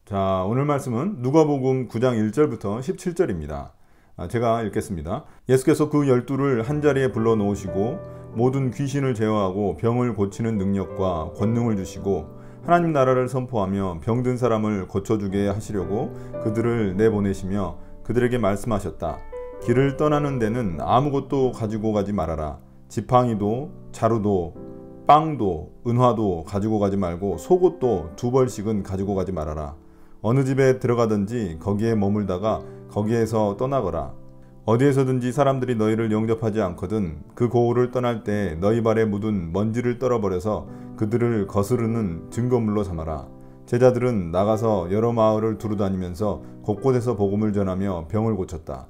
자, 오늘 말씀은 누가복음 9장 1절부터 17절입니다. 제가 읽겠습니다. 예수께서 그 12를 한자리에 불러 놓으시고 모든 귀신을 제어하고 병을 고치는 능력과 권능을 주시고 하나님 나라를 선포하며 병든 사람을 고쳐주게 하시려고 그들을 내보내시며 그들에게 말씀하셨다. 길을 떠나는 데는 아무것도 가지고 가지 말아라. 지팡이도 자루도 빵도 은화도 가지고 가지 말고 속옷도 2벌씩은 가지고 가지 말아라. 어느 집에 들어가든지 거기에 머물다가 거기에서 떠나거라. 어디에서든지 사람들이 너희를 영접하지 않거든 그 고을을 떠날 때 너희 발에 묻은 먼지를 떨어버려서 그들을 거스르는 증거물로 삼아라. 제자들은 나가서 여러 마을을 두루다니면서 곳곳에서 복음을 전하며 병을 고쳤다.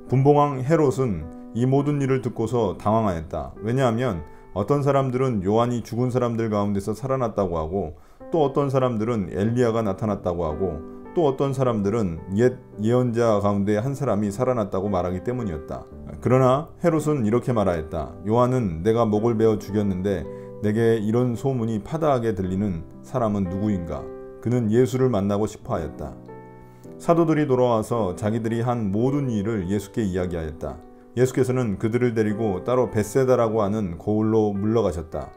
분봉왕 헤롯은 이 모든 일을 듣고서 당황하였다. 왜냐하면 어떤 사람들은 요한이 죽은 사람들 가운데서 살아났다고 하고 또 어떤 사람들은 엘리야가 나타났다고 하고 또 어떤 사람들은 옛 예언자 가운데 한 사람이 살아났다고 말하기 때문이었다. 그러나 헤롯은 이렇게 말하였다. 요한은 내가 목을 베어 죽였는데 내게 이런 소문이 파다하게 들리는 사람은 누구인가? 그는 예수를 만나고 싶어 하였다. 사도들이 돌아와서 자기들이 한 모든 일을 예수께 이야기하였다. 예수께서는 그들을 데리고 따로 벳세다라고 하는 고을로 물러가셨다.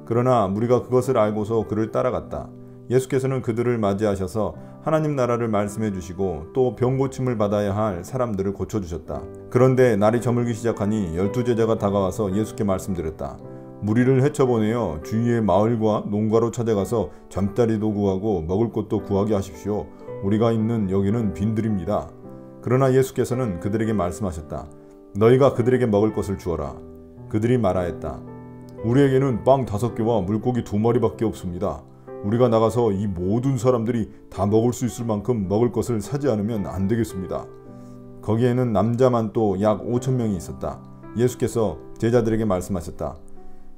그러나 무리가 그것을 알고서 그를 따라갔다. 예수께서는 그들을 맞이하셔서 하나님 나라를 말씀해 주시고 또 병고침을 받아야 할 사람들을 고쳐주셨다. 그런데 날이 저물기 시작하니 12제자가 다가와서 예수께 말씀드렸다. 무리를 헤쳐보내어 주위의 마을과 농가로 찾아가서 잠자리도 구하고 먹을 것도 구하게 하십시오. 우리가 있는 여기는 빈들입니다. 그러나 예수께서는 그들에게 말씀하셨다. 너희가 그들에게 먹을 것을 주어라. 그들이 말하였다. 우리에게는 빵 5개와 물고기 2마리밖에 없습니다. 우리가 나가서 이 모든 사람들이 다 먹을 수 있을 만큼 먹을 것을 사지 않으면 안 되겠습니다. 거기에는 남자만 또 약 5,000명이 있었다. 예수께서 제자들에게 말씀하셨다.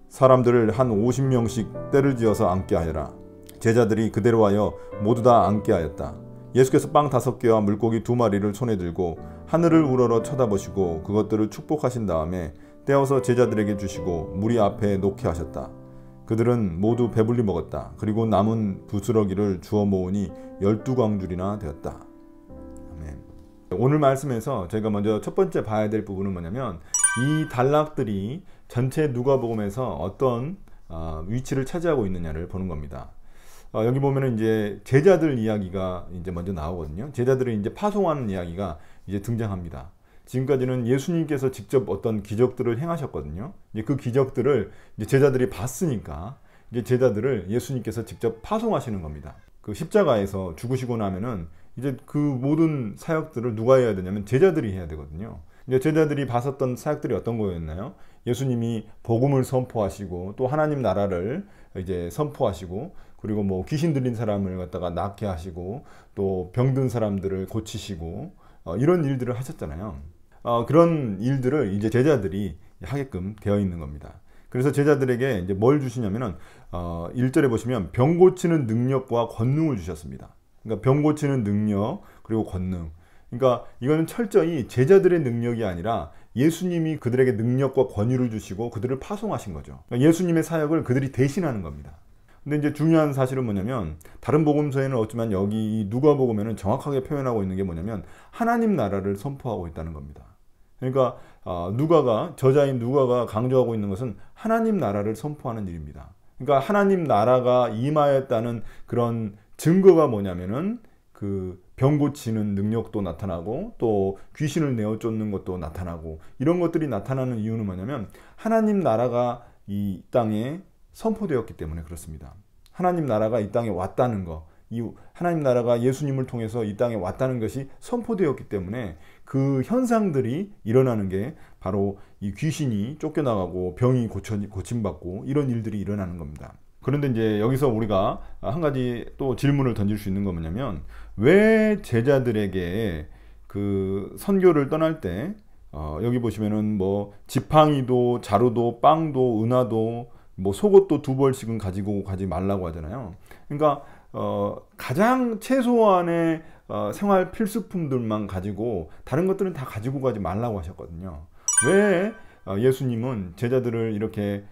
사람들을 한 50명씩 떼를 지어서 앉게 하여라. 제자들이 그대로 하여 모두 다 앉게 하였다. 예수께서 빵 5개와 물고기 2마리를 손에 들고 하늘을 우러러 쳐다보시고 그것들을 축복하신 다음에 떼어서 제자들에게 주시고 무리 앞에 놓게 하셨다. 그들은 모두 배불리 먹었다. 그리고 남은 부스러기를 주워 모으니 12광줄이나 되었다. 아멘. 오늘 말씀에서 저희가 먼저 첫 번째 봐야 될 부분은 뭐냐면 이 단락들이 전체 누가복음에서 어떤 위치를 차지하고 있느냐를 보는 겁니다. 여기 보면은 이제 제자들 이야기가 이제 먼저 나오거든요. 제자들을 이제 파송하는 이야기가 이제 등장합니다. 지금까지는 예수님께서 직접 어떤 기적들을 행하셨거든요. 이제 그 기적들을 이제 제자들이 봤으니까 이제 제자들을 예수님께서 직접 파송하시는 겁니다. 그 십자가에서 죽으시고 나면은 이제 그 모든 사역들을 누가 해야 되냐면 제자들이 해야 되거든요. 이제 제자들이 봤었던 사역들이 어떤 거였나요? 예수님이 복음을 선포하시고 또 하나님 나라를 이제 선포하시고 그리고 뭐 귀신 들린 사람을 갖다가 낫게 하시고 또 병든 사람들을 고치시고 이런 일들을 하셨잖아요. 그런 일들을 이제 제자들이 하게끔 되어 있는 겁니다. 그래서 제자들에게 이제 뭘 주시냐면은 1절에 보시면 병 고치는 능력과 권능을 주셨습니다. 그러니까 병 고치는 능력 그리고 권능. 그러니까 이거는 철저히 제자들의 능력이 아니라 예수님이 그들에게 능력과 권위를 주시고 그들을 파송하신 거죠. 그러니까 예수님의 사역을 그들이 대신하는 겁니다. 근데 이제 중요한 사실은 뭐냐면 다른 복음서에는 없지만 여기 이 누가복음에는 정확하게 표현하고 있는 게 뭐냐면 하나님 나라를 선포하고 있다는 겁니다. 그러니까 저자인 누가가 강조하고 있는 것은 하나님 나라를 선포하는 일입니다. 그러니까 하나님 나라가 임하였다는 그런 증거가 뭐냐면은 그 병 고치는 능력도 나타나고 또 귀신을 내어 쫓는 것도 나타나고 이런 것들이 나타나는 이유는 뭐냐면 하나님 나라가 이 땅에 선포되었기 때문에 그렇습니다. 하나님 나라가 이 땅에 왔다는 거, 이 하나님 나라가 예수님을 통해서 이 땅에 왔다는 것이 선포되었기 때문에 그 현상들이 일어나는 게 바로 이 귀신이 쫓겨나가고 병이 고침받고 이런 일들이 일어나는 겁니다. 그런데 이제 여기서 우리가 한 가지 또 질문을 던질 수 있는 거 뭐냐면 왜 제자들에게 그 선교를 떠날 때 여기 보시면은 뭐 지팡이도 자루도 빵도 은화도 뭐 속옷도 2벌씩은 가지고 가지 말라고 하잖아요. 그러니까 가장 최소한의 생활 필수품들만 가지고 다른 것들은 다 가지고 가지 말라고 하셨거든요. 왜 예수님은 제자들을 이렇게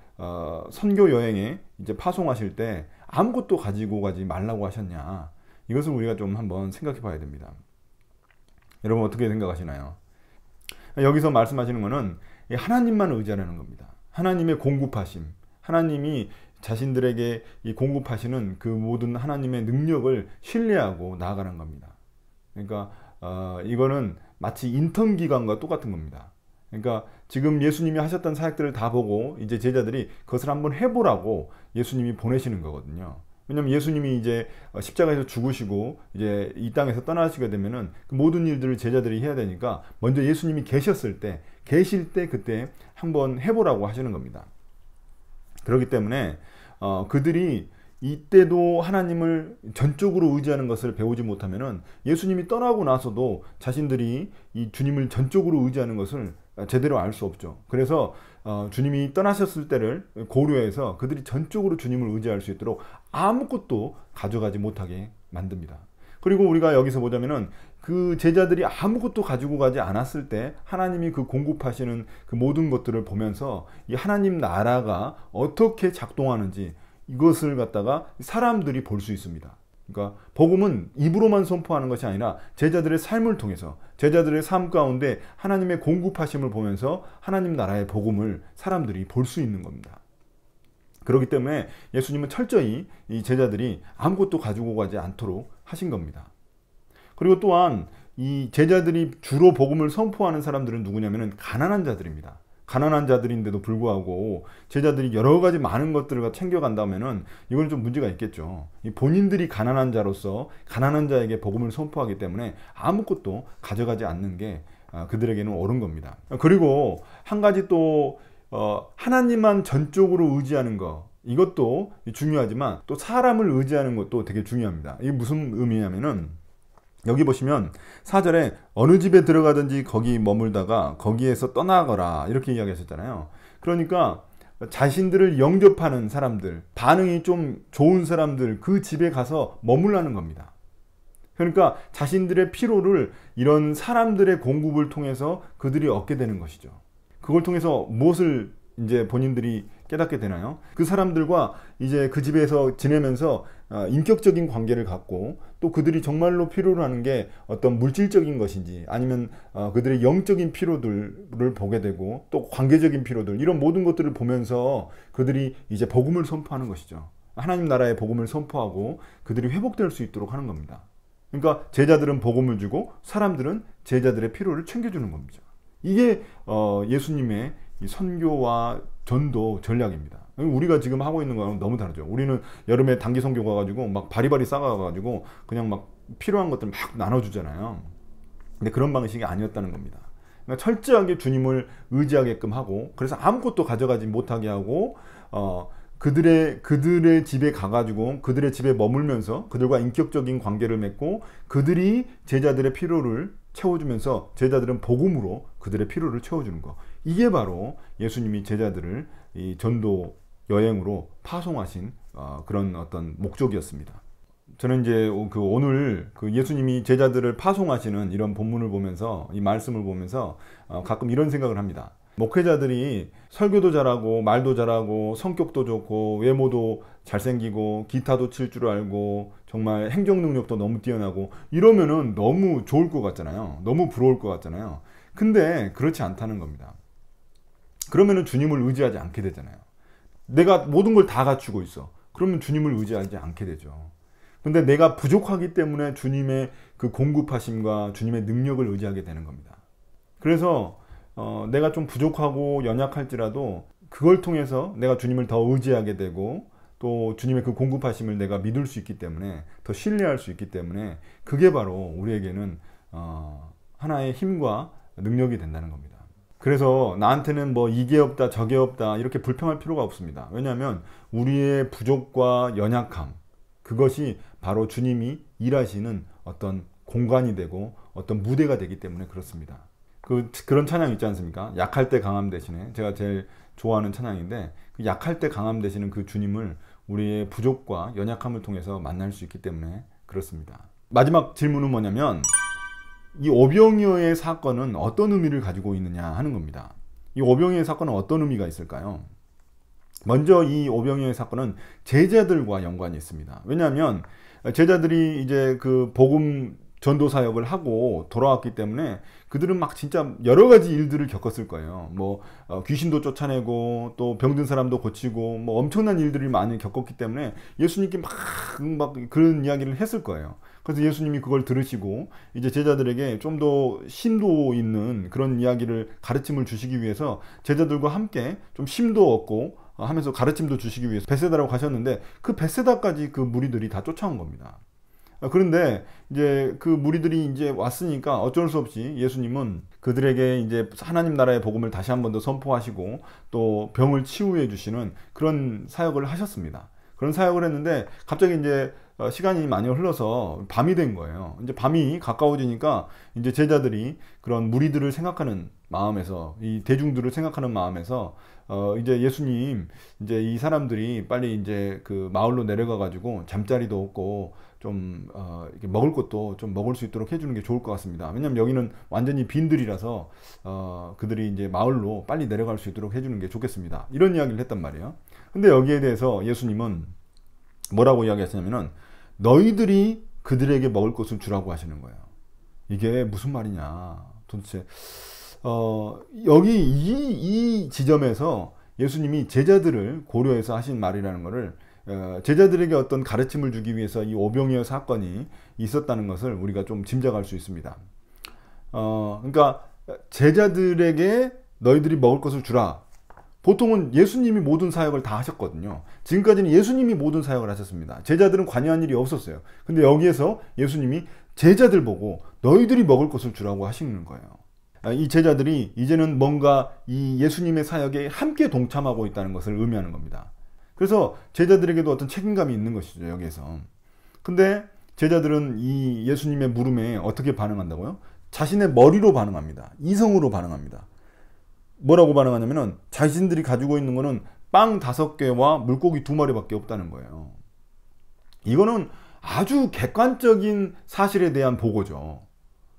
선교 여행에 이제 파송하실 때 아무것도 가지고 가지 말라고 하셨냐? 이것을 우리가 좀 한번 생각해 봐야 됩니다. 여러분 어떻게 생각하시나요? 여기서 말씀하시는 것은 하나님만 의지하라는 겁니다. 하나님의 공급하심, 하나님이 자신들에게 이 공급하시는 그 모든 하나님의 능력을 신뢰하고 나아가는 겁니다. 그러니까 이거는 마치 인턴 기간과 똑같은 겁니다. 그러니까 지금 예수님이 하셨던 사역들을 다 보고 이제 제자들이 그것을 한번 해보라고 예수님이 보내시는 거거든요. 왜냐면 예수님이 이제 십자가에서 죽으시고 이제 이 땅에서 떠나시게 되면은 그 모든 일들을 제자들이 해야 되니까 먼저 예수님이 계실 때 그때 한번 해보라고 하시는 겁니다. 그렇기 때문에 그들이 이때도 하나님을 전적으로 의지하는 것을 배우지 못하면은 예수님이 떠나고 나서도 자신들이 이 주님을 전적으로 의지하는 것을 제대로 알 수 없죠. 그래서 주님이 떠나셨을 때를 고려해서 그들이 전적으로 주님을 의지할 수 있도록 아무것도 가져가지 못하게 만듭니다. 그리고 우리가 여기서 보자면은 그 제자들이 아무것도 가지고 가지 않았을 때 하나님이 그 공급하시는 그 모든 것들을 보면서 이 하나님 나라가 어떻게 작동하는지 이것을 갖다가 사람들이 볼 수 있습니다. 그러니까 복음은 입으로만 선포하는 것이 아니라 제자들의 삶을 통해서 제자들의 삶 가운데 하나님의 공급하심을 보면서 하나님 나라의 복음을 사람들이 볼 수 있는 겁니다. 그렇기 때문에 예수님은 철저히 이 제자들이 아무것도 가지고 가지 않도록 하신 겁니다. 그리고 또한 이 제자들이 주로 복음을 선포하는 사람들은 누구냐면은 가난한 자들입니다. 가난한 자들인데도 불구하고 제자들이 여러 가지 많은 것들을 챙겨간다면은 이건 좀 문제가 있겠죠. 본인들이 가난한 자로서 가난한 자에게 복음을 선포하기 때문에 아무것도 가져가지 않는 게 그들에게는 옳은 겁니다. 그리고 한 가지 또 하나님만 전적으로 의지하는 것, 이것도 중요하지만 또 사람을 의지하는 것도 되게 중요합니다. 이게 무슨 의미냐면은 여기 보시면 4절에 어느 집에 들어가든지 거기 머물다가 거기에서 떠나거라 이렇게 이야기하셨잖아요. 그러니까 자신들을 영접하는 사람들, 반응이 좀 좋은 사람들, 그 집에 가서 머물라는 겁니다. 그러니까 자신들의 피로를 이런 사람들의 공급을 통해서 그들이 얻게 되는 것이죠. 그걸 통해서 무엇을 이제 본인들이 깨닫게 되나요? 그 사람들과 이제 그 집에서 지내면서 인격적인 관계를 갖고 또 그들이 정말로 필요로 하는 게 어떤 물질적인 것인지 아니면 그들의 영적인 필요들을 보게 되고 또 관계적인 필요들, 이런 모든 것들을 보면서 그들이 이제 복음을 선포하는 것이죠. 하나님 나라의 복음을 선포하고 그들이 회복될 수 있도록 하는 겁니다. 그러니까 제자들은 복음을 주고 사람들은 제자들의 필요를 챙겨주는 겁니다. 이게 예수님의 이 선교와 전도 전략입니다. 우리가 지금 하고 있는 거랑 너무 다르죠. 우리는 여름에 단기 선교 가가지고 막 바리바리 싸가가지고 그냥 막 필요한 것들 막 나눠주잖아요. 근데 그런 방식이 아니었다는 겁니다. 그러니까 철저하게 주님을 의지하게끔 하고, 그래서 아무것도 가져가지 못하게 하고, 그들의 집에 가가지고 그들의 집에 머물면서 그들과 인격적인 관계를 맺고 그들이 제자들의 필요를 채워주면서 제자들은 복음으로 그들의 필요를 채워주는 거. 이게 바로 예수님이 제자들을 이 전도 여행으로 파송하신 그런 어떤 목적이었습니다. 저는 이제 오늘 예수님이 제자들을 파송하시는 이런 본문을 보면서, 이 말씀을 보면서 가끔 이런 생각을 합니다. 목회자들이 설교도 잘하고 말도 잘하고 성격도 좋고 외모도 잘생기고 기타도 칠 줄 알고 정말 행정 능력도 너무 뛰어나고 이러면은 너무 좋을 것 같잖아요. 너무 부러울 것 같잖아요. 근데 그렇지 않다는 겁니다. 그러면은 주님을 의지하지 않게 되잖아요. 내가 모든 걸 다 갖추고 있어. 그러면 주님을 의지하지 않게 되죠. 근데 내가 부족하기 때문에 주님의 그 공급하심과 주님의 능력을 의지하게 되는 겁니다. 그래서 내가 좀 부족하고 연약할지라도 그걸 통해서 내가 주님을 더 의지하게 되고 또 주님의 그 공급하심을 내가 믿을 수 있기 때문에, 더 신뢰할 수 있기 때문에 그게 바로 우리에게는 하나의 힘과 능력이 된다는 겁니다. 그래서 나한테는 뭐 이게 없다 저게 없다 이렇게 불평할 필요가 없습니다. 왜냐하면 우리의 부족과 연약함, 그것이 바로 주님이 일하시는 어떤 공간이 되고 어떤 무대가 되기 때문에 그렇습니다. 그런 찬양 있지 않습니까? 약할 때 강함 되시네. 제가 제일 좋아하는 찬양인데, 그 약할 때 강함 되시는 그 주님을 우리의 부족과 연약함을 통해서 만날 수 있기 때문에 그렇습니다. 마지막 질문은 뭐냐면, 이 오병이어의 사건은 어떤 의미를 가지고 있느냐 하는 겁니다. 이 오병이어의 사건은 어떤 의미가 있을까요? 먼저 이 오병이어의 사건은 제자들과 연관이 있습니다. 왜냐하면 제자들이 이제 그 복음 전도 사역을 하고 돌아왔기 때문에 그들은 막 진짜 여러 가지 일들을 겪었을 거예요. 뭐 귀신도 쫓아내고 또 병든 사람도 고치고 뭐 엄청난 일들을 많이 겪었기 때문에 예수님께 막 그런 이야기를 했을 거예요. 그래서 예수님이 그걸 들으시고 이제 제자들에게 좀 더 심도 있는 그런 이야기를 가르침을 주시기 위해서 제자들과 함께 좀 심도 얻고 하면서 가르침도 주시기 위해서 벳세다라고 가셨는데 그 벳세다까지 그 무리들이 다 쫓아온 겁니다. 그런데 이제 그 무리들이 이제 왔으니까 어쩔 수 없이 예수님은 그들에게 이제 하나님 나라의 복음을 다시 한 번 더 선포하시고 또 병을 치유해 주시는 그런 사역을 하셨습니다. 그런 사역을 했는데 갑자기 이제 시간이 많이 흘러서 밤이 된 거예요. 이제 밤이 가까워지니까 이제 제자들이 그런 무리들을 생각하는 마음에서 이 대중들을 생각하는 마음에서 이제 예수님 이제 이 사람들이 빨리 이제 그 마을로 내려가 가지고 잠자리도 없고 좀 이렇게 먹을 것도 좀 먹을 수 있도록 해주는 게 좋을 것 같습니다. 왜냐면 여기는 완전히 빈들이라서 그들이 이제 마을로 빨리 내려갈 수 있도록 해주는 게 좋겠습니다. 이런 이야기를 했단 말이에요. 근데 여기에 대해서 예수님은 뭐라고 이야기하시냐면은 너희들이 그들에게 먹을 것을 주라고 하시는 거예요. 이게 무슨 말이냐 도대체. 여기 이 지점에서 예수님이 제자들을 고려해서 하신 말이라는 것을 제자들에게 어떤 가르침을 주기 위해서 이 오병이어 사건이 있었다는 것을 우리가 좀 짐작할 수 있습니다. 그러니까 제자들에게 너희들이 먹을 것을 주라. 보통은 예수님이 모든 사역을 다 하셨거든요. 지금까지는 예수님이 모든 사역을 하셨습니다. 제자들은 관여한 일이 없었어요. 근데 여기에서 예수님이 제자들 보고 너희들이 먹을 것을 주라고 하시는 거예요. 이 제자들이 이제는 뭔가 이 예수님의 사역에 함께 동참하고 있다는 것을 의미하는 겁니다. 그래서 제자들에게도 어떤 책임감이 있는 것이죠, 여기에서. 근데 제자들은 이 예수님의 물음에 어떻게 반응한다고요? 자신의 머리로 반응합니다. 이성으로 반응합니다. 뭐라고 반응하냐면은 자신들이 가지고 있는 거는 빵 5개와 물고기 2마리밖에 없다는 거예요. 이거는 아주 객관적인 사실에 대한 보고죠.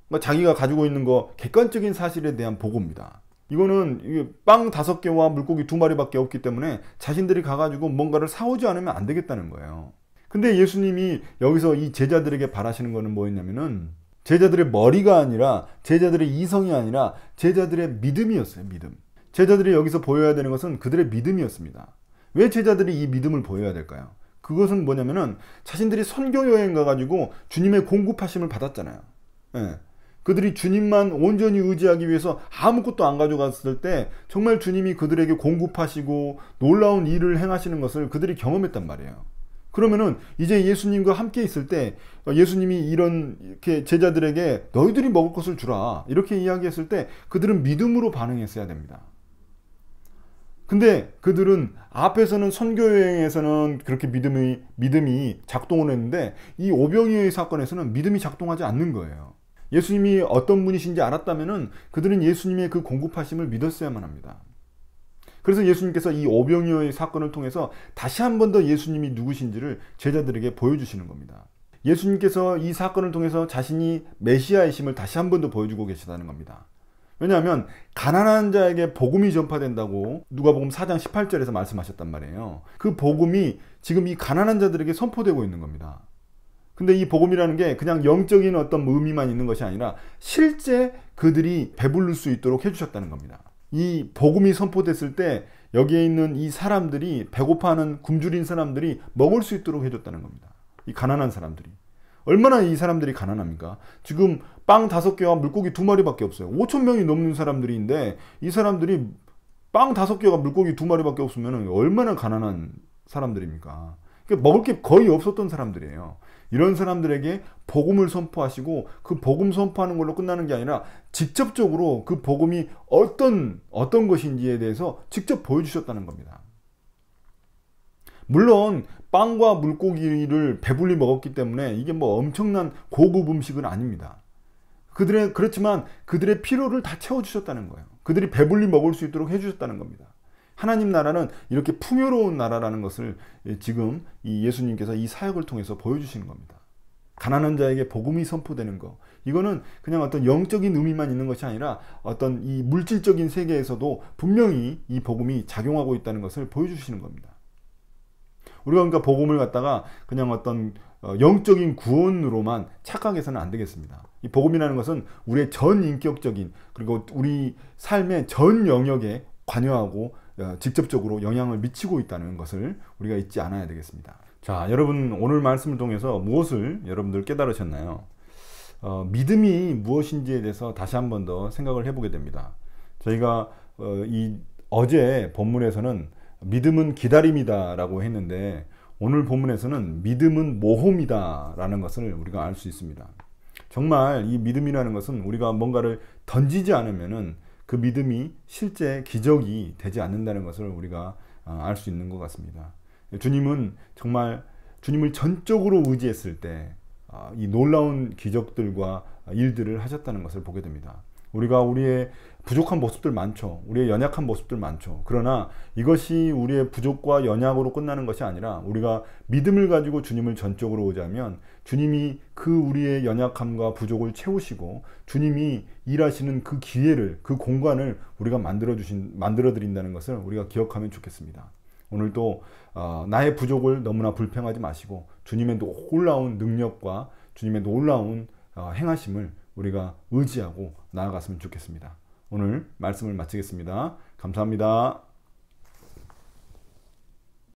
그러니까 자기가 가지고 있는 거 객관적인 사실에 대한 보고입니다. 이거는 빵 5개와 물고기 2마리밖에 없기 때문에 자신들이 가가지고 뭔가를 사오지 않으면 안 되겠다는 거예요. 근데 예수님이 여기서 이 제자들에게 바라시는 거는 뭐였냐면은 제자들의 머리가 아니라 제자들의 이성이 아니라 제자들의 믿음이었어요. 믿음. 제자들이 여기서 보여야 되는 것은 그들의 믿음이었습니다. 왜 제자들이 이 믿음을 보여야 될까요? 그것은 뭐냐면은 자신들이 선교 여행 가가지고 주님의 공급하심을 받았잖아요. 예. 그들이 주님만 온전히 의지하기 위해서 아무것도 안 가져갔을 때 정말 주님이 그들에게 공급하시고 놀라운 일을 행하시는 것을 그들이 경험했단 말이에요. 그러면은 이제 예수님과 함께 있을 때 예수님이 이렇게 제자들에게 너희들이 먹을 것을 주라 이렇게 이야기했을 때 그들은 믿음으로 반응했어야 됩니다. 근데 그들은 앞에서는 선교여행에서는 그렇게 믿음이 작동을 했는데 이 오병이어의 사건에서는 믿음이 작동하지 않는 거예요. 예수님이 어떤 분이신지 알았다면은 그들은 예수님의 그 공급하심을 믿었어야만 합니다. 그래서 예수님께서 이 오병이어의 사건을 통해서 다시 한 번 더 예수님이 누구신지를 제자들에게 보여주시는 겁니다. 예수님께서 이 사건을 통해서 자신이 메시아이심을 다시 한 번 더 보여주고 계시다는 겁니다. 왜냐하면 가난한 자에게 복음이 전파된다고 누가복음 4장 18절에서 말씀하셨단 말이에요. 그 복음이 지금 이 가난한 자들에게 선포되고 있는 겁니다. 근데 이 복음이라는 게 그냥 영적인 어떤 의미만 있는 것이 아니라 실제 그들이 배부를 수 있도록 해주셨다는 겁니다. 이 복음이 선포됐을 때 여기에 있는 이 사람들이 배고파하는 굶주린 사람들이 먹을 수 있도록 해줬다는 겁니다. 이 가난한 사람들이. 얼마나 이 사람들이 가난합니까? 지금 빵 5개와 물고기 2마리밖에 없어요. 5,000명이 넘는 사람들인데 이 사람들이 빵 5개와 물고기 2마리밖에 없으면 얼마나 가난한 사람들입니까? 먹을 게 거의 없었던 사람들이에요. 이런 사람들에게 복음을 선포하시고 그 복음 선포하는 걸로 끝나는 게 아니라 직접적으로 그 복음이 어떤 것인지에 대해서 직접 보여주셨다는 겁니다. 물론 빵과 물고기를 배불리 먹었기 때문에 이게 뭐 엄청난 고급 음식은 아닙니다. 그렇지만 그들의 필요를 다 채워주셨다는 거예요. 그들이 배불리 먹을 수 있도록 해주셨다는 겁니다. 하나님 나라는 이렇게 풍요로운 나라라는 것을 지금 이 예수님께서 이 사역을 통해서 보여주시는 겁니다. 가난한 자에게 복음이 선포되는 거, 이거는 그냥 어떤 영적인 의미만 있는 것이 아니라 어떤 이 물질적인 세계에서도 분명히 이 복음이 작용하고 있다는 것을 보여주시는 겁니다. 우리가 그러니까 복음을 갖다가 그냥 어떤 영적인 구원으로만 착각해서는 안 되겠습니다. 이 복음이라는 것은 우리의 전 인격적인 그리고 우리 삶의 전 영역에 관여하고 직접적으로 영향을 미치고 있다는 것을 우리가 잊지 않아야 되겠습니다. 자, 여러분 오늘 말씀을 통해서 무엇을 여러분들 깨달으셨나요? 믿음이 무엇인지에 대해서 다시 한 번 더 생각을 해보게 됩니다. 저희가 어제 본문에서는 믿음은 기다림이다 라고 했는데 오늘 본문에서는 믿음은 모험이다 라는 것을 우리가 알 수 있습니다. 정말 이 믿음이라는 것은 우리가 뭔가를 던지지 않으면은 그 믿음이 실제 기적이 되지 않는다는 것을 우리가 알 수 있는 것 같습니다. 주님은 정말 주님을 전적으로 의지했을 때 이 놀라운 기적들과 일들을 하셨다는 것을 보게 됩니다. 우리가 우리의 부족한 모습들 많죠. 우리의 연약한 모습들 많죠. 그러나 이것이 우리의 부족과 연약으로 끝나는 것이 아니라 우리가 믿음을 가지고 주님을 전적으로 의지하면 주님이 그 우리의 연약함과 부족을 채우시고 주님이 일하시는 그 기회를, 그 공간을 우리가 만들어 드린다는 것을 우리가 기억하면 좋겠습니다. 오늘도 나의 부족을 너무나 불평하지 마시고 주님의 놀라운 능력과 주님의 놀라운 행하심을 우리가 의지하고 나아갔으면 좋겠습니다. 오늘 말씀을 마치겠습니다. 감사합니다.